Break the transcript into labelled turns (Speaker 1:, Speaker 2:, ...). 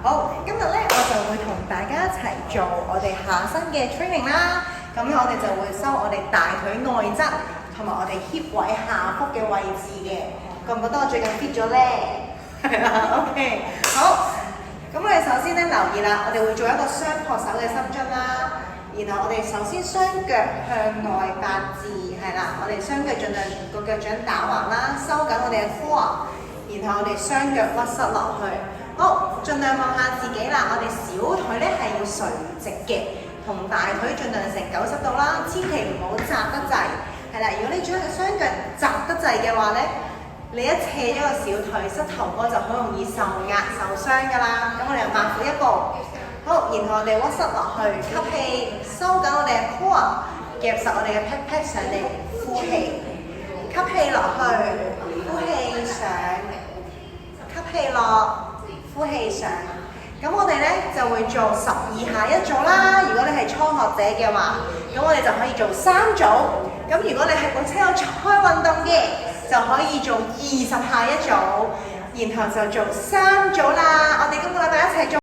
Speaker 1: 好，今日咧我就會同大家一齊做我哋下身嘅 training 啦。咁我哋就會收我哋大腿內側同埋我哋 hip 位下腹嘅位置嘅。覺唔覺得我最近 fit 咗咧？係啦，OK。好，咁我哋首先咧留意啦，我哋會做一個雙撲手嘅深蹲啦。然後我哋首先雙腳向內八字，係啦，我哋雙腳盡量個腳掌打橫啦，收緊我哋嘅 core， 然後我哋雙腳屈膝落去。好，盡量望下自己啦，我哋小腿咧係要垂直嘅，同大腿盡量成90度啦，千祈唔好窄得滯。係啦，如果你將個雙腳窄得滯嘅話咧，你一斜咗個小腿，膝頭哥就好容易受壓受傷㗎啦。咁我哋慢步一步。好，然後我哋屈膝落去，吸氣，收緊我哋嘅 core， 夾實我哋嘅 pat pat 上嚟，呼氣，吸氣落去，呼氣上，吸氣落，呼氣上。咁我哋咧就會做12下一組啦。如果你係初學者嘅話，咁我哋就可以做3組。咁如果你係本身有開運動嘅，就可以做20下一組，然後就做3組啦。我哋今個禮拜一齊做。